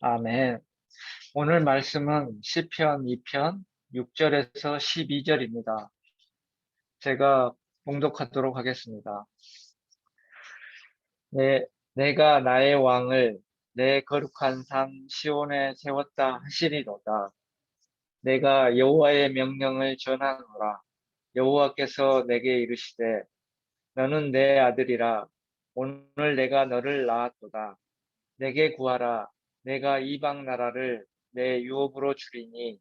아멘. 오늘 말씀은 시편 2편 6절에서 12절입니다. 제가 봉독하도록 하겠습니다. 내가 나의 왕을 내 거룩한 산 시온에 세웠다 하시리로다. 내가 여호와의 명령을 전하노라. 여호와께서 내게 이르시되 너는 내 아들이라. 오늘 내가 너를 낳았도다. 내게 구하라. 내가 이방 나라를 내 유업으로 주리니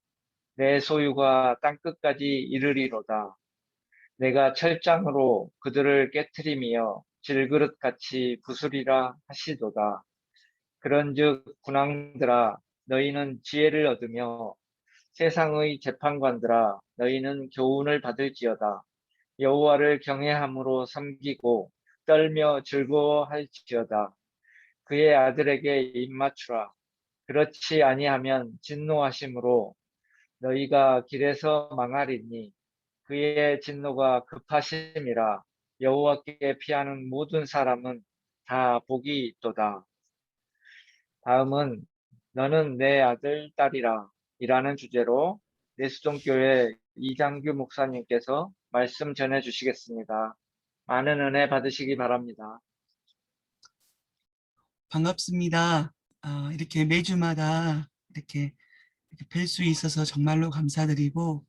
내 소유가 땅끝까지 이르리로다. 내가 철장으로 그들을 깨트리며 질그릇같이 부수리라 하시도다. 그런즉 군왕들아 너희는 지혜를 얻으며 세상의 재판관들아 너희는 교훈을 받을지어다. 여호와를 경외함으로 섬기고 떨며 즐거워할지어다. 그의 아들에게 입맞추라. 그렇지 아니하면 진노하심으로 너희가 길에서 망하리니 그의 진노가 급하심이라. 여호와께 피하는 모든 사람은 다 복이 있도다. 다음은 너는 내 아들 딸이라 이라는 주제로 내수종교회 이장규 목사님께서 말씀 전해 주시겠습니다. 많은 은혜 받으시기 바랍니다. 반갑습니다. 이렇게 매주마다 이렇게 뵐 수 있어서 정말로 감사드리고,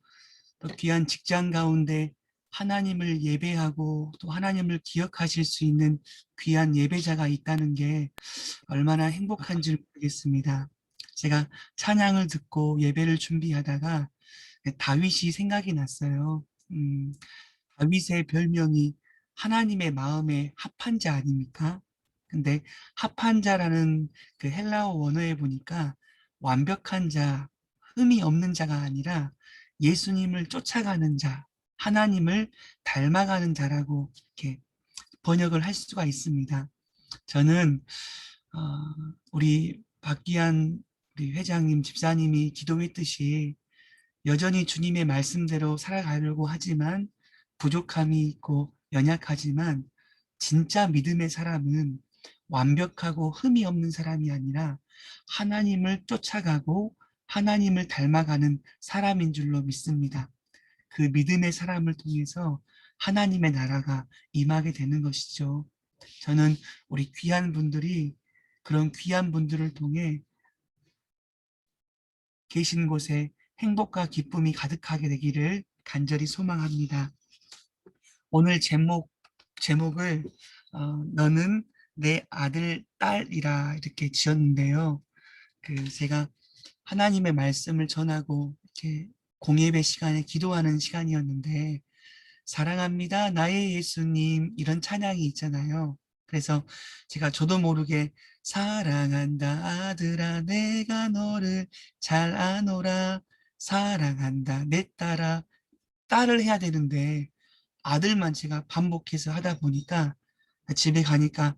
또 귀한 직장 가운데 하나님을 예배하고 또 하나님을 기억하실 수 있는 귀한 예배자가 있다는 게 얼마나 행복한 줄 모르겠습니다. 제가 찬양을 듣고 예배를 준비하다가 다윗이 생각이 났어요. 다윗의 별명이 하나님의 마음에 합한 자 아닙니까? 근데 합한 자라는 그 헬라어 원어에 보니까 완벽한 자, 흠이 없는 자가 아니라 예수님을 쫓아가는 자, 하나님을 닮아가는 자라고 이렇게 번역을 할 수가 있습니다. 저는 어, 우리 박기한 우리 회장님, 집사님이 기도했듯이 여전히 주님의 말씀대로 살아가려고 하지만 부족함이 있고 연약하지만, 진짜 믿음의 사람은 완벽하고 흠이 없는 사람이 아니라 하나님을 쫓아가고 하나님을 닮아가는 사람인 줄로 믿습니다. 그 믿음의 사람을 통해서 하나님의 나라가 임하게 되는 것이죠. 저는 우리 귀한 분들이 그런 귀한 분들을 통해 계신 곳에 행복과 기쁨이 가득하게 되기를 간절히 소망합니다. 오늘 제목을 너는 내 아들, 딸이라 이렇게 지었는데요. 제가 하나님의 말씀을 전하고 이렇게 공예배 시간에 기도하는 시간이었는데, 사랑합니다 나의 예수님 이런 찬양이 있잖아요. 그래서 제가 저도 모르게 사랑한다 아들아 내가 너를 잘 아노라, 사랑한다 내 딸아, 딸을 해야 되는데 아들만 제가 반복해서 하다 보니까 집에 가니까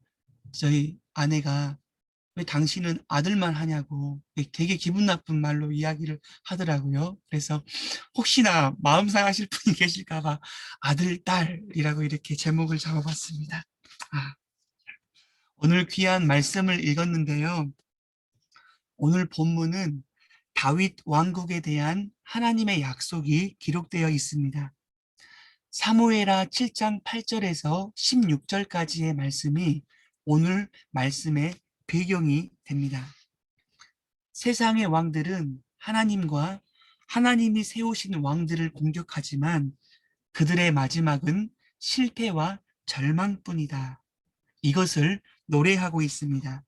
저희 아내가 왜 당신은 아들만 하냐고 되게 기분 나쁜 말로 이야기를 하더라고요. 그래서 혹시나 마음 상하실 분이 계실까 봐 아들, 딸이라고 이렇게 제목을 잡아봤습니다. 아, 오늘 귀한 말씀을 읽었는데요. 오늘 본문은 다윗 왕국에 대한 하나님의 약속이 기록되어 있습니다. 사무엘하 7장 8절에서 16절까지의 말씀이 오늘 말씀의 배경이 됩니다. 세상의 왕들은 하나님과 하나님이 세우신 왕들을 공격하지만 그들의 마지막은 실패와 절망뿐이다. 이것을 노래하고 있습니다.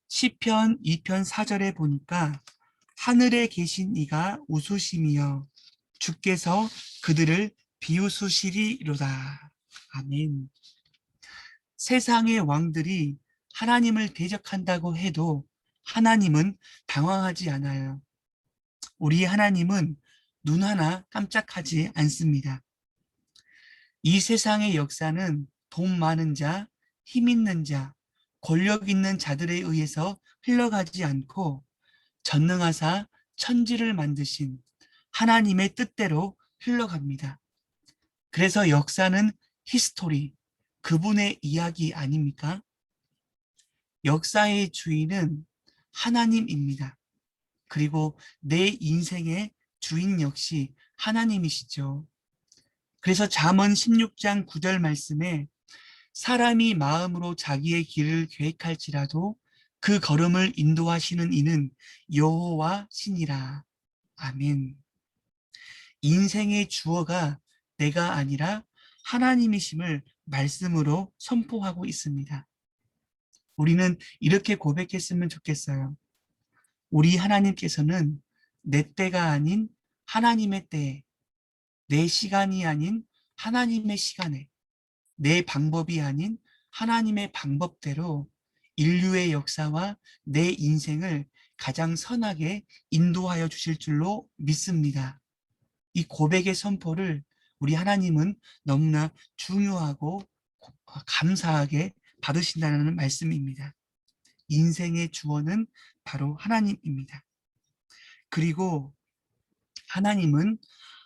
시편 2편 4절에 보니까 하늘에 계신 이가 웃으시며 주께서 그들을 비웃으시리로다. 아멘. 세상의 왕들이 하나님을 대적한다고 해도 하나님은 당황하지 않아요. 우리 하나님은 눈 하나 깜짝하지 않습니다. 이 세상의 역사는 돈 많은 자, 힘 있는 자, 권력 있는 자들에 의해서 흘러가지 않고 전능하사 천지를 만드신 하나님의 뜻대로 흘러갑니다. 그래서 역사는 히스토리, 그분의 이야기 아닙니까? 역사의 주인은 하나님입니다. 그리고 내 인생의 주인 역시 하나님이시죠. 그래서 잠언 16장 9절 말씀에 사람이 마음으로 자기의 길을 계획할지라도 그 걸음을 인도하시는 이는 여호와 신이라. 아멘. 인생의 주어가 내가 아니라 하나님이심을 말씀으로 선포하고 있습니다. 우리는 이렇게 고백했으면 좋겠어요. 우리 하나님께서는 내 때가 아닌 하나님의 때에, 내 시간이 아닌 하나님의 시간에, 내 방법이 아닌 하나님의 방법대로 인류의 역사와 내 인생을 가장 선하게 인도하여 주실 줄로 믿습니다. 이 고백의 선포를 우리 하나님은 너무나 중요하고 감사하게 받으신다는 말씀입니다. 인생의 주어는 바로 하나님입니다. 그리고 하나님은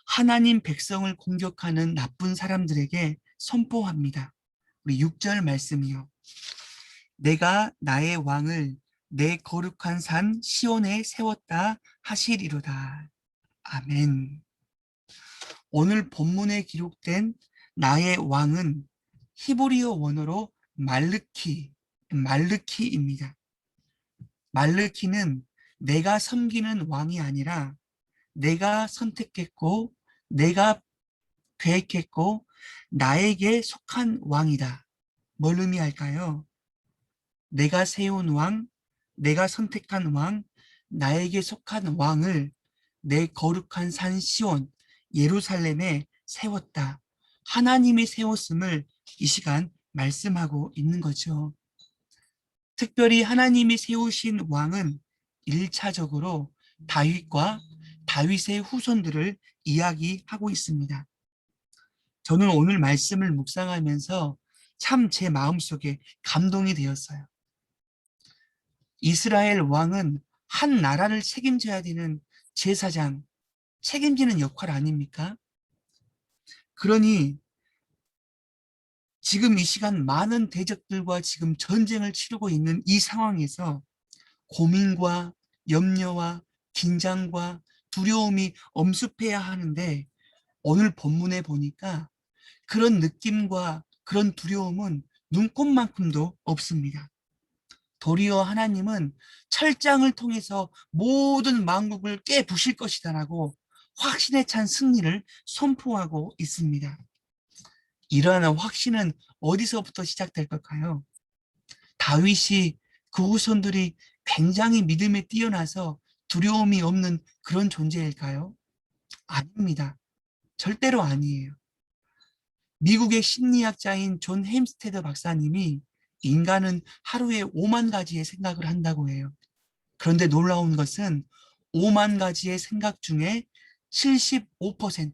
하나님 백성을 공격하는 나쁜 사람들에게 선포합니다. 우리 6절 말씀이요. 내가 나의 왕을 내 거룩한 산 시온에 세웠다 하시리로다. 아멘. 오늘 본문에 기록된 나의 왕은 히브리어 원어로 말르키입니다. 말르키는 내가 섬기는 왕이 아니라 내가 선택했고 내가 계획했고 나에게 속한 왕이다. 뭘 의미할까요? 내가 세운 왕, 내가 선택한 왕, 나에게 속한 왕을 내 거룩한 산 시온, 예루살렘에 세웠다. 하나님이 세웠음을 이 시간 말씀하고 있는 거죠. 특별히 하나님이 세우신 왕은 1차적으로 다윗과 다윗의 후손들을 이야기하고 있습니다. 저는 오늘 말씀을 묵상하면서 참 제 마음속에 감동이 되었어요. 이스라엘 왕은 한 나라를 책임져야 되는 제사장, 책임지는 역할 아닙니까? 그러니 지금 이 시간 많은 대적들과 지금 전쟁을 치르고 있는 이 상황에서 고민과 염려와 긴장과 두려움이 엄습해야 하는데 오늘 본문에 보니까 그런 느낌과 그런 두려움은 눈꼽만큼도 없습니다. 도리어 하나님은 철장을 통해서 모든 만국을 깨부실 것이다라고 확신에 찬 승리를 선포하고 있습니다. 이러한 확신은 어디서부터 시작될 걸까요? 다윗이 그 후손들이 굉장히 믿음에 뛰어나서 두려움이 없는 그런 존재일까요? 아닙니다. 절대로 아니에요. 미국의 심리학자인 존 햄스테드 박사님이 인간은 하루에 5만 가지의 생각을 한다고 해요. 그런데 놀라운 것은 5만 가지의 생각 중에 75%,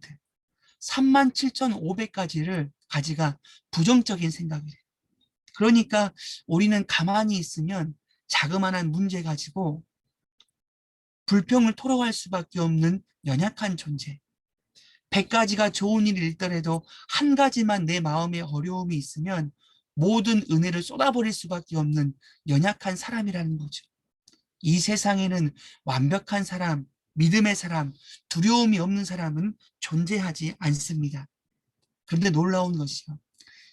37,500가지를 가지가 부정적인 생각이래요. 그러니까 우리는 가만히 있으면 자그마한 문제 가지고 불평을 토로할 수밖에 없는 연약한 존재. 100가지가 좋은 일이 있더라도 한 가지만 내 마음에 어려움이 있으면 모든 은혜를 쏟아버릴 수밖에 없는 연약한 사람이라는 거죠. 이 세상에는 완벽한 사람, 믿음의 사람, 두려움이 없는 사람은 존재하지 않습니다. 그런데 놀라운 것이요.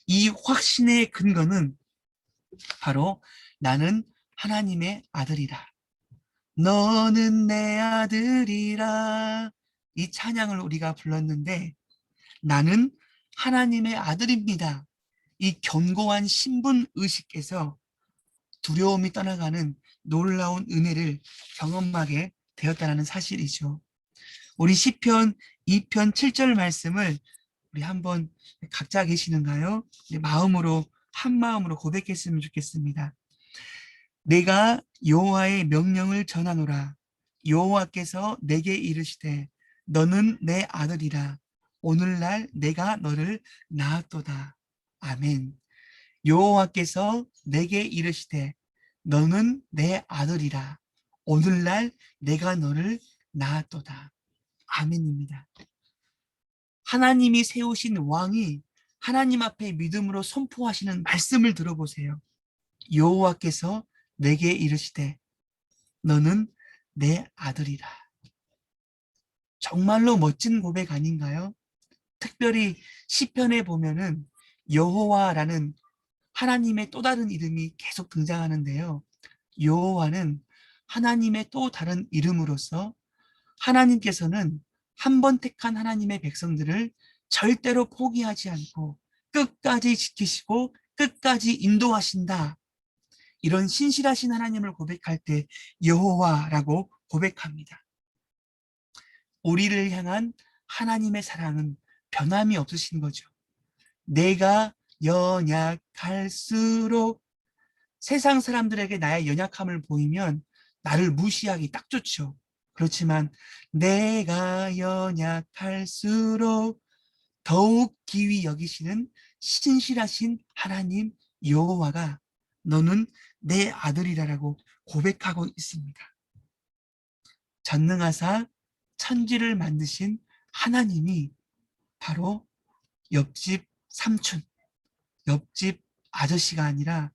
이 확신의 근거는 바로 나는 하나님의 아들이라. 너는 내 아들이라. 이 찬양을 우리가 불렀는데 나는 하나님의 아들입니다. 이 견고한 신분 의식에서 두려움이 떠나가는 놀라운 은혜를 경험하게 되었다는 사실이죠. 우리 시편 2편 7절 말씀을 우리 한번 각자 계시는가요? 마음으로 한 마음으로 고백했으면 좋겠습니다. 내가 여호와의 명령을 전하노라. 여호와께서 내게 이르시되 너는 내 아들이라. 오늘날 내가 너를 낳았도다. 아멘. 여호와께서 내게 이르시되 너는 내 아들이라. 오늘날 내가 너를 낳았도다. 아멘입니다. 하나님이 세우신 왕이 하나님 앞에 믿음으로 선포하시는 말씀을 들어보세요. 여호와께서 내게 이르시되 너는 내 아들이라. 정말로 멋진 고백 아닌가요? 특별히 시편에 보면은 여호와라는 하나님의 또 다른 이름이 계속 등장하는데요. 여호와는 하나님의 또 다른 이름으로서 하나님께서는 한 번 택한 하나님의 백성들을 절대로 포기하지 않고 끝까지 지키시고 끝까지 인도하신다. 이런 신실하신 하나님을 고백할 때 여호와라고 고백합니다. 우리를 향한 하나님의 사랑은 변함이 없으신 거죠. 내가 연약할수록 세상 사람들에게 나의 연약함을 보이면 나를 무시하기 딱 좋죠. 그렇지만 내가 연약할수록 더욱 기위 여기시는 신실하신 하나님 여호와가 너는 내 아들이라고 고백하고 있습니다. 전능하사 천지를 만드신 하나님이 바로 옆집 삼촌, 옆집 아저씨가 아니라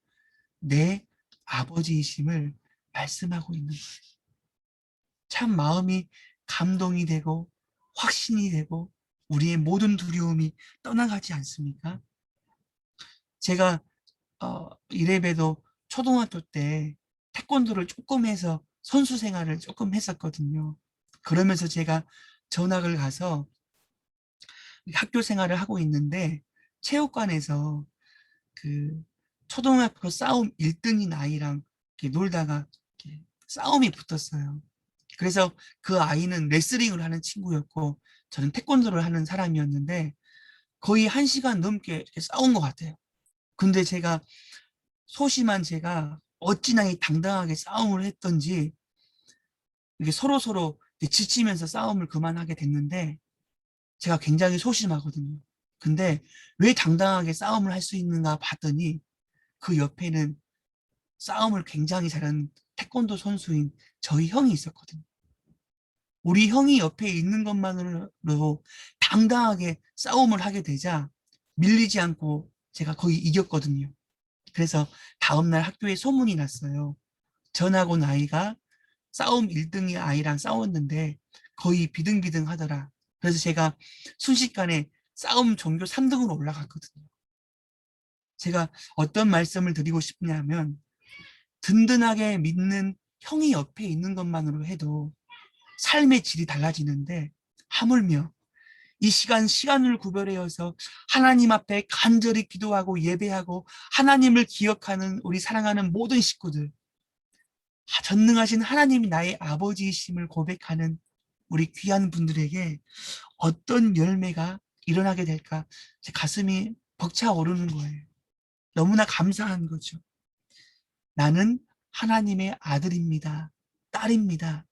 내 아버지이심을 말씀하고 있는 거예요. 참 마음이 감동이 되고 확신이 되고 우리의 모든 두려움이 떠나가지 않습니까? 제가 이래봬도 초등학교 때 태권도를 조금 해서 선수 생활을 조금 했었거든요. 그러면서 제가 전학을 가서 학교 생활을 하고 있는데 체육관에서 그 초등학교 싸움 1등인 아이랑 이렇게 놀다가 이렇게 싸움이 붙었어요. 그래서 그 아이는 레슬링을 하는 친구였고 저는 태권도를 하는 사람이었는데 거의 1시간 넘게 이렇게 싸운 것 같아요. 근데 제가 소심한 제가 어찌나 이 당당하게 싸움을 했던지 이게 서로 지치면서 싸움을 그만하게 됐는데 제가 굉장히 소심하거든요. 근데 왜 당당하게 싸움을 할 수 있는가 봤더니 그 옆에는 싸움을 굉장히 잘하는 태권도 선수인 저희 형이 있었거든요. 우리 형이 옆에 있는 것만으로도 당당하게 싸움을 하게 되자 밀리지 않고 제가 거의 이겼거든요. 그래서 다음날 학교에 소문이 났어요. 전학 온 아이가 싸움 1등의 아이랑 싸웠는데 거의 비등비등 하더라. 그래서 제가 순식간에 싸움 전교 3등으로 올라갔거든요. 제가 어떤 말씀을 드리고 싶냐면 든든하게 믿는 형이 옆에 있는 것만으로 해도 삶의 질이 달라지는데 하물며 이 시간을 구별하여서 하나님 앞에 간절히 기도하고 예배하고 하나님을 기억하는 우리 사랑하는 모든 식구들, 전능하신 하나님이 나의 아버지이심을 고백하는 우리 귀한 분들에게 어떤 열매가 일어나게 될까 제 가슴이 벅차오르는 거예요. 너무나 감사한 거죠. 나는 하나님의 아들입니다. 딸입니다.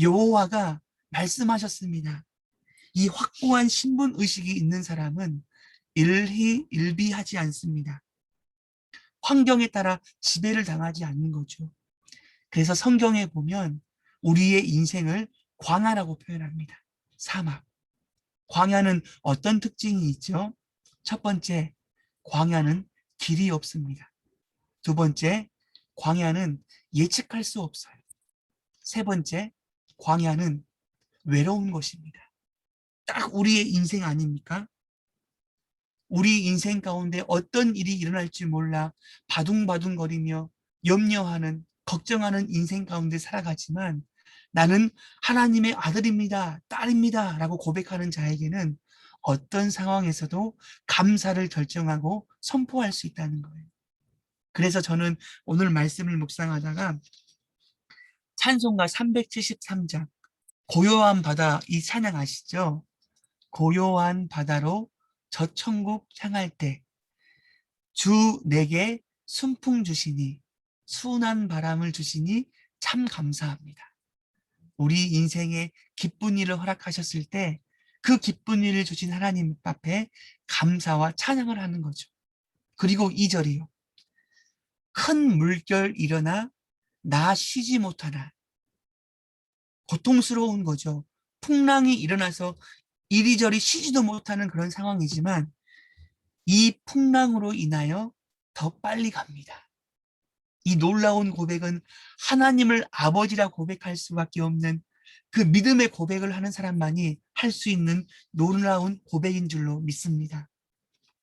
여호와가 말씀하셨습니다. 이 확고한 신분 의식이 있는 사람은 일희일비하지 않습니다. 환경에 따라 지배를 당하지 않는 거죠. 그래서 성경에 보면 우리의 인생을 광야라고 표현합니다. 사막. 광야는 어떤 특징이 있죠? 첫 번째, 광야는 길이 없습니다. 두 번째, 광야는 예측할 수 없어요. 세 번째, 광야는 외로운 것입니다. 딱 우리의 인생 아닙니까? 우리 인생 가운데 어떤 일이 일어날지 몰라 바둥바둥거리며 염려하는, 걱정하는 인생 가운데 살아가지만 나는 하나님의 아들입니다, 딸입니다 라고 고백하는 자에게는 어떤 상황에서도 감사를 결정하고 선포할 수 있다는 거예요. 그래서 저는 오늘 말씀을 묵상하다가 찬송가 373장 고요한 바다 이 찬양 아시죠? 고요한 바다로 저 천국 향할 때 주 내게 순풍 주시니 순한 바람을 주시니 참 감사합니다. 우리 인생에 기쁜 일을 허락하셨을 때 그 기쁜 일을 주신 하나님 앞에 감사와 찬양을 하는 거죠. 그리고 2절이요. 큰 물결 일어나 나 쉬지 못하나. 고통스러운 거죠. 풍랑이 일어나서 이리저리 쉬지도 못하는 그런 상황이지만 이 풍랑으로 인하여 더 빨리 갑니다. 이 놀라운 고백은 하나님을 아버지라 고백할 수밖에 없는 그 믿음의 고백을 하는 사람만이 할 수 있는 놀라운 고백인 줄로 믿습니다.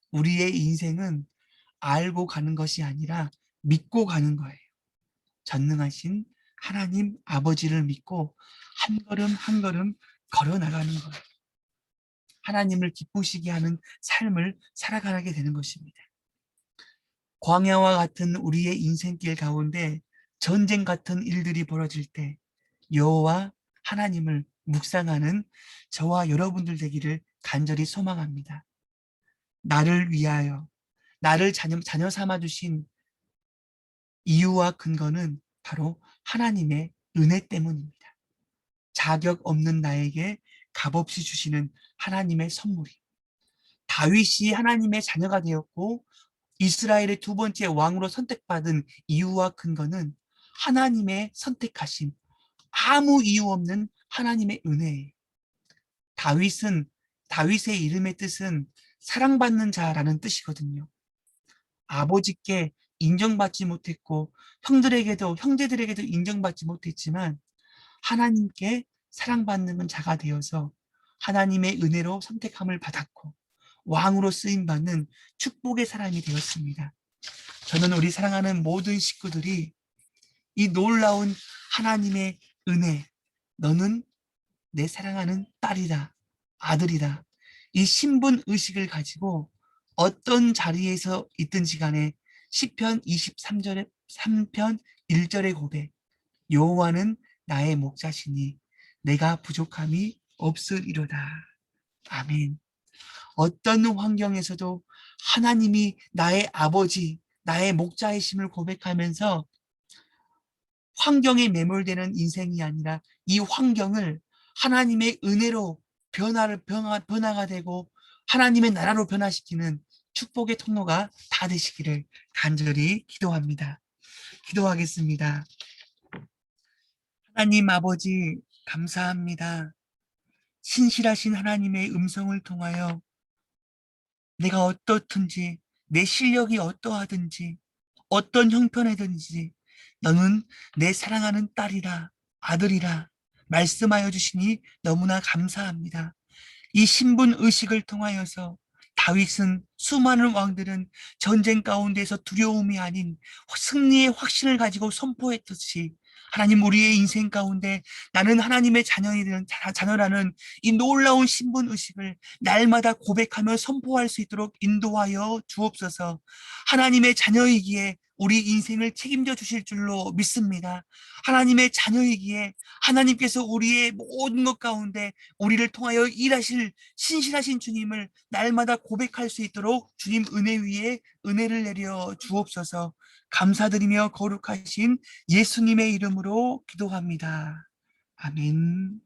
우리의 인생은 알고 가는 것이 아니라 믿고 가는 거예요. 전능하신 하나님 아버지를 믿고 한 걸음 한 걸음 걸어 나가는 거예요. 하나님을 기쁘시게 하는 삶을 살아가게 되는 것입니다. 광야와 같은 우리의 인생길 가운데 전쟁 같은 일들이 벌어질 때 여호와 하나님을 묵상하는 저와 여러분들 되기를 간절히 소망합니다. 나를 위하여 나를 자녀 삼아 주신 이유와 근거는 바로 하나님의 은혜 때문입니다. 자격 없는 나에게 값없이 주시는 하나님의 선물이. 다윗이 하나님의 자녀가 되었고 이스라엘의 두 번째 왕으로 선택받은 이유와 근거는 하나님의 선택하심, 아무 이유 없는 하나님의 은혜예요. 다윗의 이름의 뜻은 사랑받는 자라는 뜻이거든요. 아버지께 인정받지 못했고 형제들에게도 인정받지 못했지만 하나님께 사랑받는 자가 되어서 하나님의 은혜로 선택함을 받았고 왕으로 쓰임 받는 축복의 사람이 되었습니다. 저는 우리 사랑하는 모든 식구들이 이 놀라운 하나님의 은혜, 너는 내 사랑하는 딸이다, 아들이다. 이 신분 의식을 가지고 어떤 자리에서 있든지 간에 시편 23절에 3편 1절의 고백, 여호와는 나의 목자시니 내가 부족함이 없으리로다. 아멘. 어떤 환경에서도 하나님이 나의 아버지, 나의 목자이심을 고백하면서 환경에 매몰되는 인생이 아니라 이 환경을 하나님의 은혜로 변화가 되고 하나님의 나라로 변화시키는 축복의 통로가 다 되시기를 간절히 기도합니다. 기도하겠습니다. 하나님 아버지, 감사합니다. 신실하신 하나님의 음성을 통하여 내가 어떻든지, 내 실력이 어떠하든지, 어떤 형편이든지, 너는 내 사랑하는 딸이라, 아들이라 말씀하여 주시니 너무나 감사합니다. 이 신분 의식을 통하여서 다윗은 수많은 왕들은 전쟁 가운데서 두려움이 아닌 승리의 확신을 가지고 선포했듯이 하나님 우리의 인생 가운데 나는 하나님의 자녀라는 이 놀라운 신분 의식을 날마다 고백하며 선포할 수 있도록 인도하여 주옵소서. 하나님의 자녀이기에 우리 인생을 책임져 주실 줄로 믿습니다. 하나님의 자녀이기에 하나님께서 우리의 모든 것 가운데 우리를 통하여 일하실 신실하신 주님을 날마다 고백할 수 있도록 주님 은혜 위에 은혜를 내려 주옵소서. 감사드리며 거룩하신 예수님의 이름으로 기도합니다. 아멘.